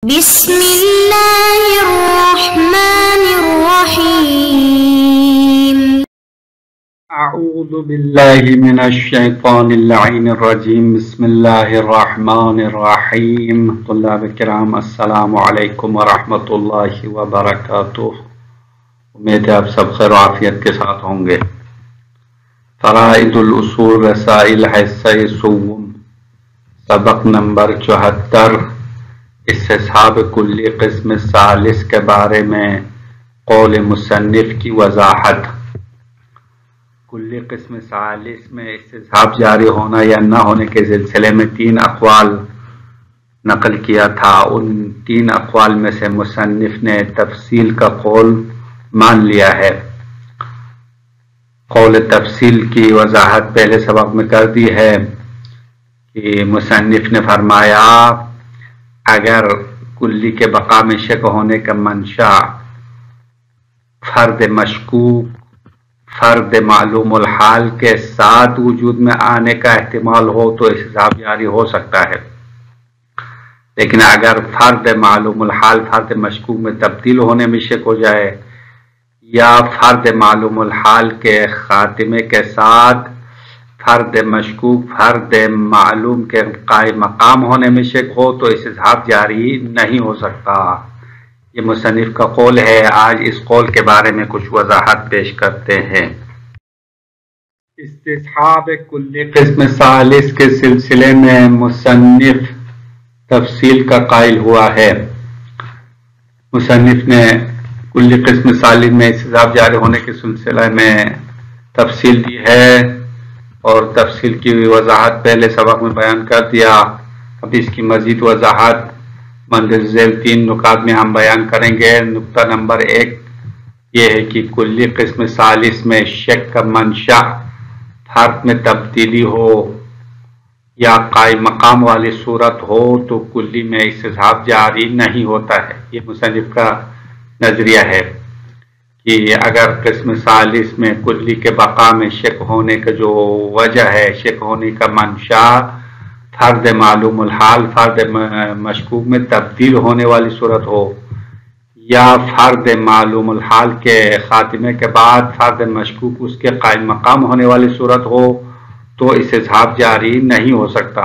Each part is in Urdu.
بسم الله الرحمن الرحيم. أعوذ بالله من الشيطان اللعين الرجيم. بسم الله الرحمن الرحيم. طلاب الكرام السلام علیکم ورحمۃ اللہ وبرکاتہ. امید ہے آپ سب خیر و عافیت کے ساتھ ہوں گے. فرائض الاصول رسائل حصہ سوم، سبق نمبر 74، استصحاب کلی قسم ثالث کے بارے میں قول مصنف کی وضاحت. کلی قسم ثالث میں استصحاب جاری ہونا یا نہ ہونے کے سلسلے میں 3 اقوال نقل کیا تھا. ان 3 اقوال میں سے مصنف نے تفصیل کا قول مان لیا ہے. قول تفصیل کی وضاحت پہلے سبق میں کر دی ہے کہ مصنف نے فرمایا اگر کلی کے بقا میں شک ہونے کا منشا فرد مشکوک فرد معلوم الحال کے ساتھ وجود میں آنے کا احتمال ہو تو استصحاب جاری ہو سکتا ہے، لیکن اگر فرد معلوم الحال فرد مشکوک میں تبدیل ہونے میں شک ہو جائے یا فرد معلوم الحال کے خاتمے کے ساتھ فرد مشکوک فرد معلوم کے قائم مقام ہونے میں شک ہو تو استصحاب جاری نہیں ہو سکتا. یہ مصنف کا قول ہے. آج اس قول کے بارے میں کچھ وضاحت پیش کرتے ہیں. استصحاب کلی قسم ثالث کے سلسلے میں مصنف تفصیل کا قائل ہوا ہے. مصنف نے کلی قسم ثالث میں استصحاب جاری ہونے کے سلسلے میں تفصیل دی ہے اور تفصیل کی وضاحت پہلے سبق میں بیان کر دیا. اب اس کی مزید وضاحت مندرجہ ذیل 3 نکات میں ہم بیان کریں گے. نقطہ نمبر 1 یہ ہے کہ کلی قسم ثالث میں شک کا منشا فرد میں تبدیلی ہو یا قائم مقام والی صورت ہو تو کلی میں استصحاب جاری نہیں ہوتا ہے. یہ مصنف کا نظریہ ہے کہ اگر قسم ثالث میں کلی کے بقا میں شک ہونے کا جو وجہ ہے، شک ہونے کا منشا فرد معلوم الحال فرد مشکوک میں تبدیل ہونے والی صورت ہو یا فرد معلوم الحال کے خاتمے کے بعد فرد مشکوک اس کے قائم مقام ہونے والی صورت ہو تو استصحاب جاری نہیں ہو سکتا.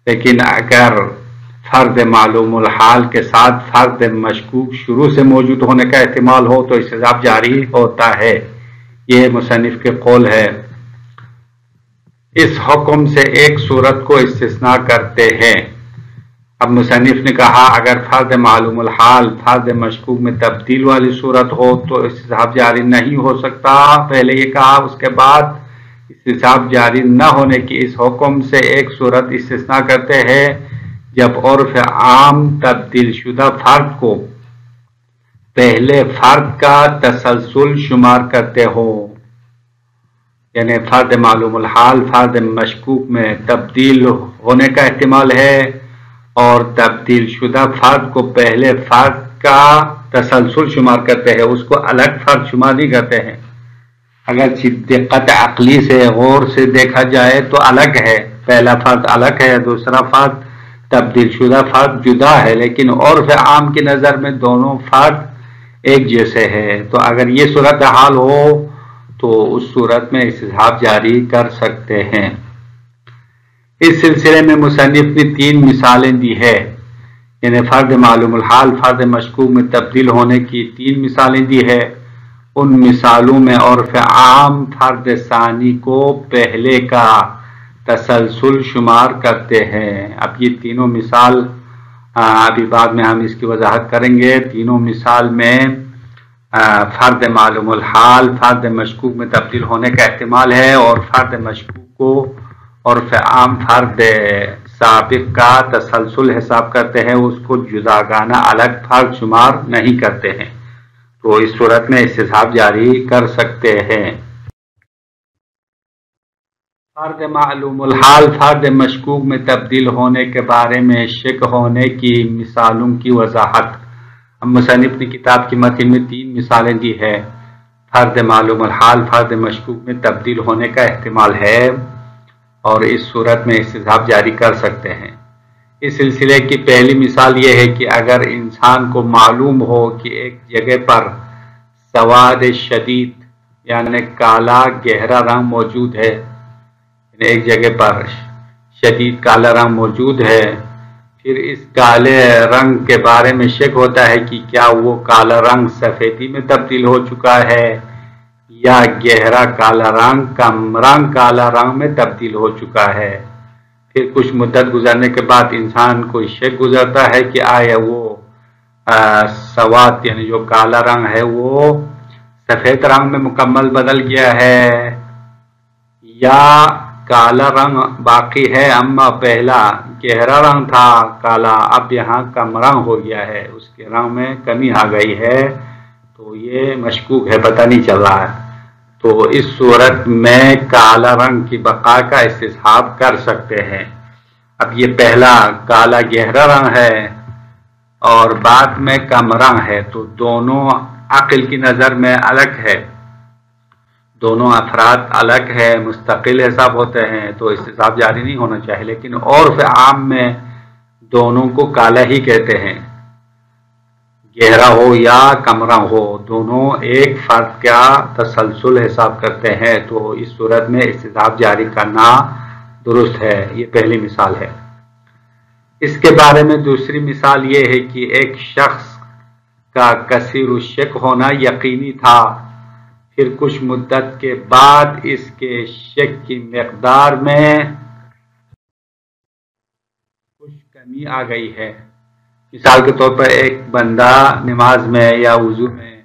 لیکن اگر فرد معلوم الحال کے ساتھ فرد مشکوک شروع سے موجود ہونے کا احتمال ہو تو استصحاب جاری ہوتا ہے. یہ مصنف کے قول ہے. اس حکم سے ایک صورت کو استثناء کرتے ہیں. اب مصنف نے کہا اگر فرد معلوم الحال فرد مشکوک میں تبدیل والی صورت ہو تو استصحاب جاری نہیں ہو سکتا. پہلے یہ کہا، اس کے بعد استصحاب جاری نہ ہونے کی اس حکم سے ایک صورت استثناء کرتے ہیں جب عرف عام تبدیل شدہ فرد کو پہلے فرد کا تسلسل شمار کرتے ہو. یعنی فرد معلوم الحال فرد مشکوک میں تبدیل ہونے کا احتمال ہے اور تبدیل شدہ فرد کو پہلے فرد کا تسلسل شمار کرتے ہیں، اس کو الگ فرد شمار نہیں کرتے ہیں. اگر دقت عقلی سے غور سے دیکھا جائے تو الگ ہے، پہلا فرد الگ ہے، دوسرا فرد تبدیل شدہ فرد جدا ہے، لیکن عرف عام کی نظر میں دونوں فرد ایک جیسے ہیں. تو اگر یہ صورتحال ہو تو اس صورت میں استصحاب جاری کر سکتے ہیں. اس سلسلے میں مصنف نے 3 مثالیں دی ہے. یعنی فرد معلوم الحال فرد مشکوک میں تبدیل ہونے کی 3 مثالیں دی ہے. ان مثالوں میں عرف عام فرد ثانی کو پہلے کا تسلسل شمار کرتے ہیں. اب یہ تینوں مثال ابھی بعد میں ہم اس کی وضاحت کریں گے. تینوں مثال میں فرد معلوم الحال فرد مشکوک میں تبدیل ہونے کا احتمال ہے اور فرد مشکوک کو عرف عام فرد سابق کا تسلسل حساب کرتے ہیں، اس کو جداگانہ الگ فرد شمار نہیں کرتے ہیں. تو اس صورت میں استصحاب جاری کر سکتے ہیں. فرد معلوم الحال فرد مشکوک میں تبدیل ہونے کے بارے میں شک ہونے کی مثالوں کی وضاحت. مصنف نے کتاب کی متن میں 3 مثالیں دی ہے. فرد معلوم الحال فرد مشکوک میں تبدیل ہونے کا احتمال ہے اور اس صورت میں استصحاب جاری کر سکتے ہیں. اس سلسلے کی پہلی مثال یہ ہے کہ اگر انسان کو معلوم ہو کہ ایک جگہ پر سواد شدید یعنی کالا گہرا رنگ موجود ہے، یعنی ایک جگہ پر شدید کالا رنگ موجود ہے، پھر اس کالے رنگ کے بارے میں شک ہوتا ہے کہ کیا وہ کالا رنگ سفیدی میں تبدیل ہو چکا ہے یا گہرا کالا رنگ کم رنگ کالا رنگ میں تبدیل ہو چکا ہے۔ پھر کچھ مدت گزرنے کے بعد انسان کو شک گزرتا ہے کہ آیا وہ سواد یعنی جو کالا رنگ ہے وہ سفید رنگ میں مکمل بدل گیا ہے یا کالا رنگ باقی ہے، اما پہلا گہرا رنگ تھا کالا، اب یہاں کم رنگ ہو گیا ہے، اس کے رنگ میں کمی آ گئی ہے، تو یہ مشکوک ہے، پتہ نہیں چل رہا ہے۔ تو اس صورت میں کالا رنگ کی بقا کا استصحاب کر سکتے ہیں۔ اب یہ پہلا کالا گہرا رنگ ہے اور بعد میں کم رنگ ہے، تو دونوں عقل کی نظر میں الگ ہے، دونوں افراد الگ ہے، مستقل حساب ہوتے ہیں، تو استصحاب جاری نہیں ہونا چاہیے، لیکن عرف عام میں دونوں کو کالا ہی کہتے ہیں، گہرا ہو یا کم رنگ ہو، دونوں ایک فرد کا تسلسل حساب کرتے ہیں، تو اس صورت میں استصحاب جاری کرنا درست ہے۔ یہ پہلی مثال ہے۔ اس کے بارے میں دوسری مثال یہ ہے کہ ایک شخص کا کثیر الشک ہونا یقینی تھا، پھر کچھ مدت کے بعد اس کے شک کی مقدار میں کچھ کمی آ گئی ہے۔ مثال کے طور پر ایک بندہ نماز میں یا وضو میں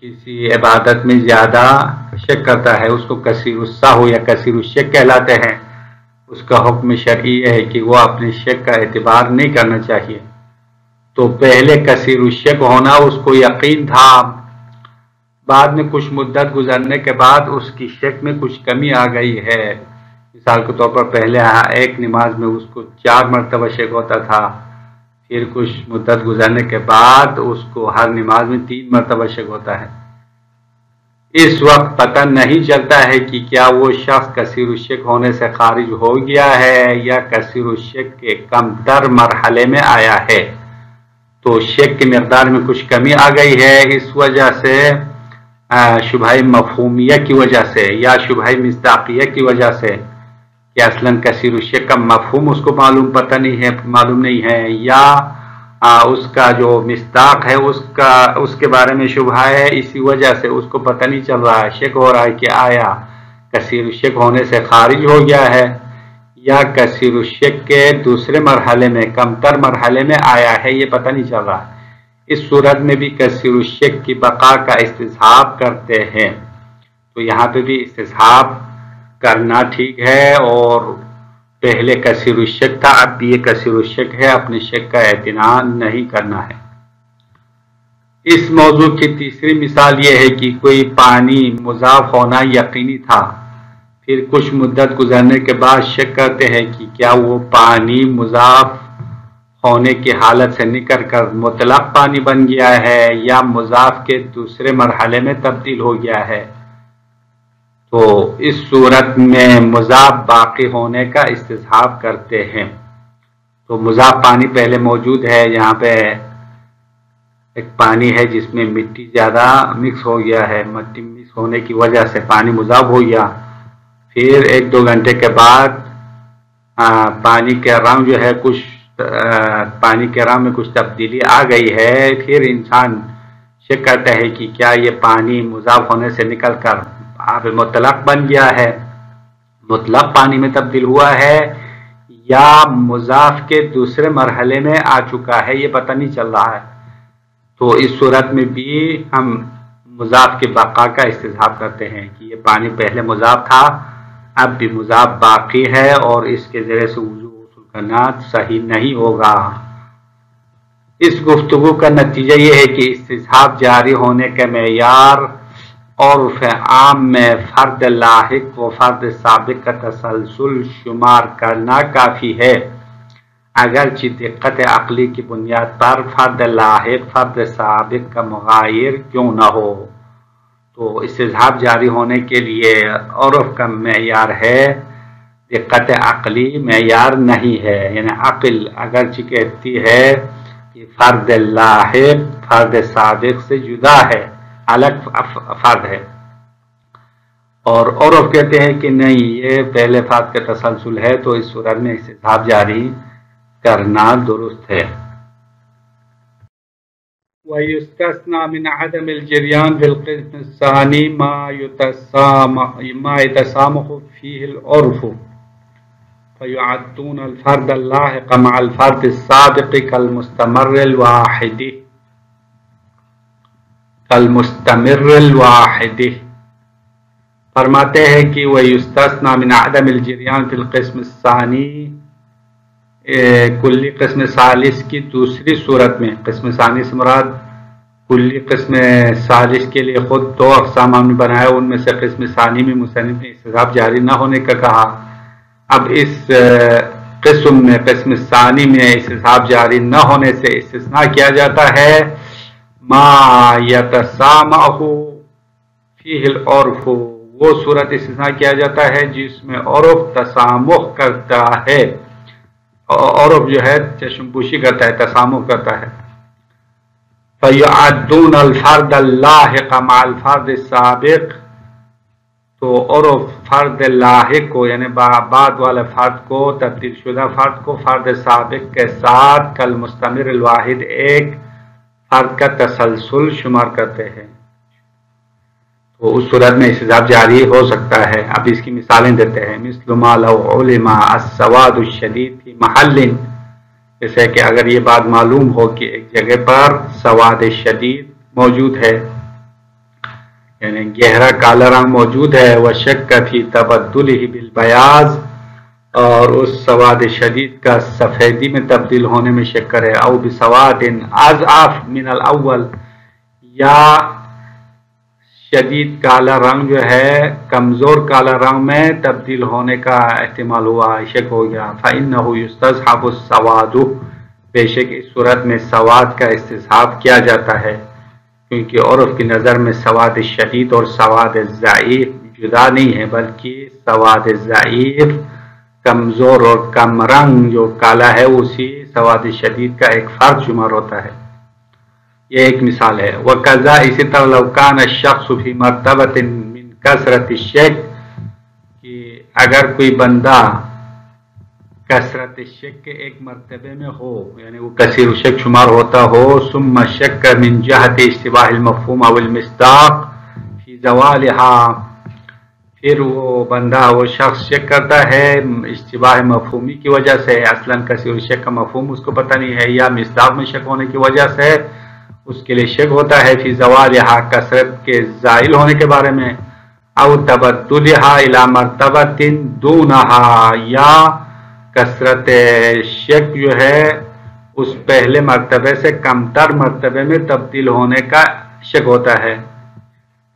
کسی عبادت میں زیادہ شک کرتا ہے، اس کو کثیر السہو یا کثیر الشک کہلاتے ہیں۔ اس کا حکم شرعی ہے کہ وہ اپنے شک کا اعتبار نہیں کرنا چاہیے۔ تو پہلے کثیر الشک ہونا اس کو یقین تھا، بعد میں کچھ مدت گزرنے کے بعد اس کی شک میں کچھ کمی آ گئی ہے۔ مثال کے طور پر پہلے ایک نماز میں اس کو 4 مرتبہ شک ہوتا تھا، پھر کچھ مدت گزرنے کے بعد اس کو ہر نماز میں 3 مرتبہ شک ہوتا ہے۔ اس وقت پتہ نہیں چلتا ہے کہ کیا وہ شخص کثیر الشک ہونے سے خارج ہو گیا ہے یا کثیر الشک کے کم تر مرحلے میں آیا ہے۔ تو شک کی مقدار میں کچھ کمی آ گئی ہے، اس وجہ سے شبہہ مفہومیہ کی وجہ سے یا شبہہ مصداقیہ کی وجہ سے کہ اصلاً کثیر الشک کا مفہوم اس کو معلوم نہیں ہے یا اس کا جو مصداق ہے اس کے بارے میں شبہہ ہے، اسی وجہ سے اس کو پتہ نہیں چل رہا ہے، شک ہو رہا ہے کہ آیا کثیر الشک ہونے سے خارج ہو گیا ہے یا کثیر الشک کے دوسرے مرحلے میں کم تر مرحلے میں آیا ہے، یہ پتہ نہیں چل رہا ہے۔ اس صورت میں بھی کثیر الشک کی بقا کا استصحاب کرتے ہیں، تو یہاں پہ بھی استصحاب کرنا ٹھیک ہے، اور پہلے کثیر الشک تھا، اب بھی یہ کثیر الشک ہے، اپنے شک کا اعتناء نہیں کرنا ہے۔ اس موضوع کی تیسری مثال یہ ہے کہ کوئی پانی مضاف ہونا یقینی تھا، پھر کچھ مدت گزرنے کے بعد شک کرتے ہیں کہ کیا وہ پانی مضاف ہونے کی حالت سے نکل کر مطلق پانی بن گیا ہے یا مضاف کے دوسرے مرحلے میں تبدیل ہو گیا ہے۔ تو اس صورت میں مضاف باقی ہونے کا استصحاب کرتے ہیں۔ تو مضاف پانی پہلے موجود ہے، یہاں پہ ایک پانی ہے جس میں مٹی زیادہ مکس ہو گیا ہے، مٹی مکس ہونے کی وجہ سے پانی مضاف ہو گیا، پھر 1-2 گھنٹے کے بعد پانی کے رنگ جو ہے پانی کے رنگ میں کچھ تبدیلی آ گئی ہے، پھر انسان شک کرتا ہے کہ کیا یہ پانی مضاف ہونے سے نکل کر آب مطلق بن گیا ہے، مطلق پانی میں تبدیل ہوا ہے یا مضاف کے دوسرے مرحلے میں آ چکا ہے، یہ پتہ نہیں چل رہا ہے۔ تو اس صورت میں بھی ہم مضاف کی بقا کا استصحاب کرتے ہیں کہ یہ پانی پہلے مضاف تھا، اب بھی مضاف باقی ہے اور اس کے ذریعے سے وضو غسل کرنا صحیح نہیں ہوگا۔ اس گفتگو کا نتیجہ یہ ہے کہ استصحاب جاری ہونے کے معیار عرف عام میں فرد لاحق و فرد سابق کا تسلسل شمار کرنا کافی ہے، اگرچہ دقت عقلی کی بنیاد پر فرد لاحق فرد سابق کا مغایر کیوں نہ ہو۔ تو استصحاب جاری ہونے کے لیے عرف کا معیار ہے دقت عقلی معیار نہیں ہے، یعنی عقل اگرچہ کہتی ہے کہ فرد لاحق فرد سابق سے جدا ہے، الگ فرد ہے، اور عرف کہتے ہیں کہ نہیں یہ پہلے فرد کا تسلسل ہے، تو اس صورت میں استصحاب جاری کرنا درست ہے۔ وَيُسْتَثْنَى مِنْ عَدَمِ الْجِرْيَانِ فِي الْقِسْمِ الثَّانِي مَا يَتَسَامَحُ فِيهِ الْعُرْفُ فَيُعَدُّونَ الْفَرْدَ اللَّاحِقَ مَعَ الْفَرْدِ السَّابِقِ كَالْمُسْتَمِرِّ الْوَاحِدِ۔ فرماتے ہیں کہ وَيُسْتَثْنَى مِنْ عَدَمِ الْجِرْيَانِ فِي الْقِسْمِ الثَّانِي، کلی قسم ثالث کی دوسری صورت میں، قسم ثانی سے مراد کلی قسم ثالث کے لیے خود دو اقسام ہم نے بنایا، ان میں سے قسم ثانی میں مصنف نے استصحاب جاری نہ ہونے کا کہا۔ اب اس قسم میں قسم ثانی میں استصحاب جاری نہ ہونے سے استثناء کیا جاتا ہے ما یتسامح فیہ العرف، وہ صورت استثناء کیا جاتا ہے جس میں عرف تسامح کرتا ہے، عرف جو ہے چشم پوشی کرتا ہے، تسامح کرتا ہے۔ فَيُعَدُّونَ الْفَرْدَ اللَّاحِقَ مَعَ الْفَرْدِ السَّابِقِ، تو عرف فرد لاحق کو یعنی بعد والے فرد کو، تبدیل شدہ فرد کو فرد سابق کے ساتھ کالمستمر الواحد ایک فرد کا تسلسل شمار کرتے ہیں، تو اس صورت میں استصحاب جاری ہو سکتا ہے۔ اب اس کی مثالیں دیتے ہیں، مثل ما لو علم السواد الشدید فی محل، جیسے کہ اگر یہ بات معلوم ہو کہ ایک جگہ پر سواد شدید موجود ہے، یعنی گہرا کالا رنگ موجود ہے، وشک فی تبدلہ بالبیاض، اور اس سواد شدید کا سفیدی میں تبدیل ہونے میں شک کرے، او بسواد اضعف من الاول، یا شدید کالا رنگ جو ہے کمزور کالا رنگ میں تبدیل ہونے کا احتمال ہوا، شک ہو گیا، فَإِنَّهُ يُسْتَصْحَبُ السَّوَادُ، بے شک اس صورت میں سواد کا استصحاب کیا جاتا ہے، کیونکہ عرف کی نظر میں سواد شدید اور سواد ضعیف جدا نہیں ہے، بلکہ سواد ضعیف کمزور اور کم رنگ جو کالا ہے اسی سواد شدید کا ایک فرد شمار ہوتا ہے۔ یہ ایک مثال ہے۔ وَقَذَا، اسی طرح لَوْ كَانَ الشَّخْصُ فِي مَرْتَبَةٍ مِّن كَثْرَةِ الشَّكِّ، کہ اگر کوئی بندہ کثرت شک کے ایک مرتبے میں ہو، یعنی وہ کثیر الشک شمار ہوتا ہو، ثُمَّ شَكَّ مِن جِهَةِ اشتباہ المفہوم او المصداق فی زوالها، پھر وہ بندہ وہ شخص شک کرتا ہے اشتباہ مفہومی کی وجہ سے، اصلاً کثیر الشک کا مفہوم اس کو پتہ نہیں ہے، یا مصداق میں شک ہونے کی وجہ سے اس کے لیے شک ہوتا ہے، فی زوالہا، کثرت کے زائل ہونے کے بارے میں، او تبدلہا الی مرتبۃ دونہا، یا کثرت شک جو ہے اس پہلے مرتبے سے کمتر مرتبے میں تبدیل ہونے کا شک ہوتا ہے،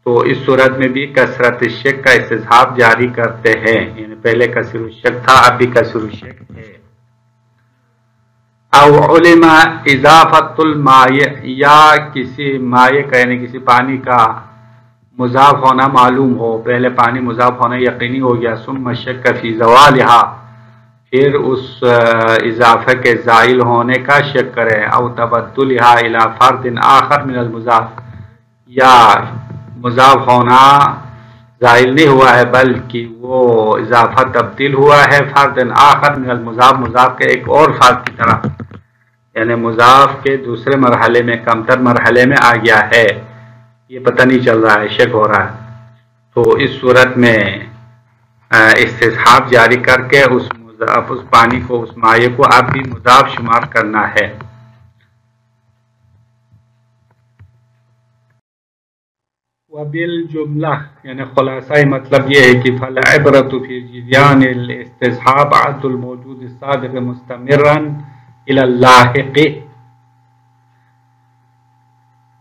تو اس صورت میں بھی کثرت شک کا استصحاب جاری کرتے ہیں، یعنی پہلے کثیر الشک تھا اب بھی کثیر الشک ہے۔ او علم اضافت الماء، یا کسی مائع کا یعنی کسی پانی کا مضاف ہونا معلوم ہو، پہلے پانی مضاف ہونا یقینی ہو گیا، ثم شک فی زوالہا، پھر اس اضافہ کے زائل ہونے کا شک کرے، او تبدلہا الی فرد آخر من المضاف، یا مضاف ہونا زائل نہیں ہوا ہے بلکہ وہ اضافہ تبدیل ہوا ہے فرد آخر من المضاف، مضاف کے ایک اور فرد کی طرح، یعنی مضاف کے دوسرے مرحلے میں کمتر مرحلے میں آ گیا ہے، یہ پتہ نہیں چل رہا ہے، شک ہو رہا ہے، تو اس صورت میں استصحاب جاری کر کے اس پانی کو، اس مائع کو اب بھی مضاف شمار کرنا ہے۔ وبالجملہ، یعنی خلاصہ مطلب یہ ہے کہ فالعبرۃ فی جریان الاستصحاب عد الموجود السابق مستمرا الی اللاحق،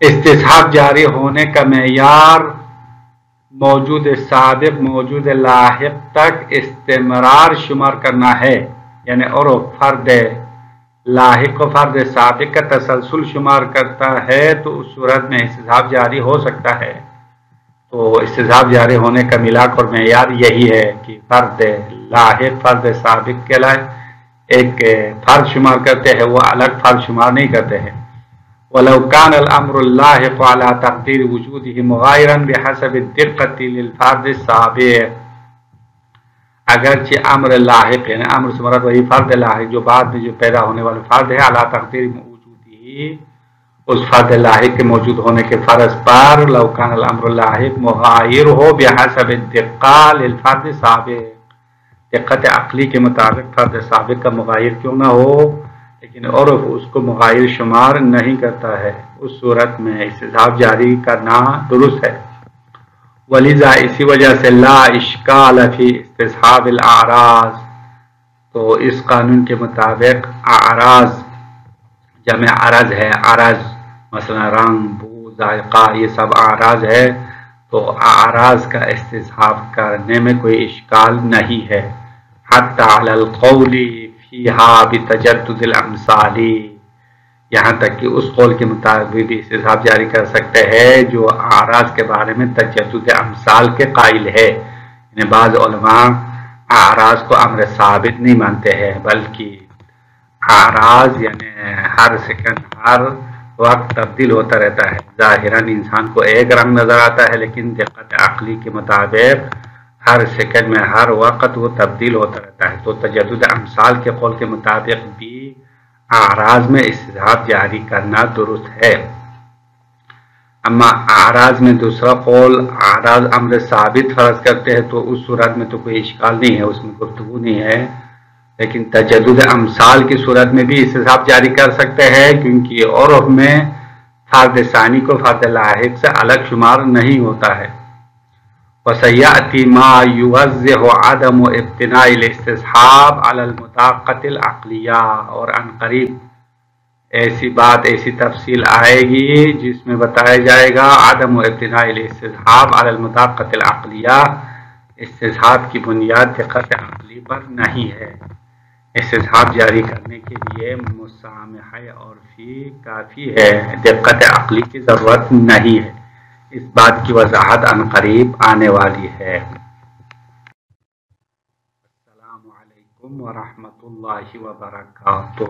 استصحاب جاری ہونے کا معیار موجود سابق موجود لاحق تک استمرار شمار کرنا ہے، یعنی عرف فرد لاحق و فرد سابق کا تسلسل شمار کرتا ہے، تو اس صورت میں استصحاب جاری ہو سکتا ہے، تو استصحاب جاری ہونے کا ملاک اور معیار یہی ہے کہ فرد لاحق فرد سابق کہلائے، ایک فرد شمار کرتے ہیں، وہ الگ فرد شمار نہیں کرتے ہیں۔ وَلَوْ كَانَ الْأَمْرُ اللَّاحِقُ عَلَى تَقْدِيرِ وُجُودِهِ مُغَايِرًا بِحَسَبِ الدِّقَّةِ لِلْفَرْدِ السَّابِقِ، اگرچہ امر لاحق یعنی امر سے مراد وہی فرد لاحق جو بعد میں جو پیدا ہونے والے فرد ہے، عَلَى تَقْدِيرِ وُجُودِهِ اس فرد لاحق کے موجود ہونے کے فرض پر، لو کان الامر اللاحق مغایر ہو بحسب الدقہ للفرد سابق، دقت عقلی کے مطابق فرد سابق کا مغایر کیوں نہ ہو، لیکن عرف اس کو مغایر شمار نہیں کرتا ہے، اس صورت میں استصحاب جاری کرنا درست ہے۔ ولذا اسی وجہ سے لا اشکال فی استصحاب الاعراض، تو اس قانون کے مطابق اعراض جمع عرض ہے، عرض مثلا رنگ، بو، ذائقہ، یہ سب اعراض ہے، تو اعراض کا استصحاب کرنے میں کوئی اشکال نہیں ہے۔ حتی علی القول فیہا بتجدد الامثال، یہاں تک کہ اس قول کے مطابق بھی استصحاب جاری کر سکتے ہیں جو اعراض کے بارے میں تجدد امثال کے قائل ہے، یعنی بعض علماء اعراض کو امر ثابت نہیں مانتے ہیں، بلکہ اعراض یعنی ہر سیکنڈ ہر وقت تبدیل ہوتا رہتا ہے۔ ظاہراً انسان کو ایک رنگ نظر آتا ہے، لیکن دقت عقلی کے مطابق ہر سیکنڈ میں ہر وقت وہ تبدیل ہوتا رہتا ہے، تو تجدد امثال کے قول کے مطابق بھی اعراض میں استصحاب جاری کرنا درست ہے۔ اما اعراض میں دوسرا قول، اعراض امر ثابت فرض کرتے ہیں، تو اس صورت میں تو کوئی اشکال نہیں ہے، اس میں گفتگو نہیں ہے، لیکن تجدد امثال کی صورت میں بھی استصحاب جاری کر سکتے ہیں، کیونکہ عرف میں فرد ثانی کو فرد لاحق سے الگ شمار نہیں ہوتا ہے۔ وَسَيَأْتِي مَا يُوَضِّحُ عَدَمُ ابْتِنَاءِ الْاسْتِصْحَابِ عَلَى الْمُطَاقَّةِ الْعَقْلِيَّةِ، اور عن قریب ایسی بات، ایسی تفصیل آئے گی جس میں بتایا جائے گا عدم ابتناء الاستصحاب علی المطاقۃ العقلیہ، استصحاب کی بنیاد دقت عقلی پر نہیں ہے، استصحاب جاری کرنے کے لیے مسامحہ عرفی کافی ہے، دقت عقلی کی ضرورت نہیں ہے۔ اس بات کی وضاحت عن قریب آنے والی ہے۔ السلام علیکم ورحمۃ اللہ وبرکاتہ۔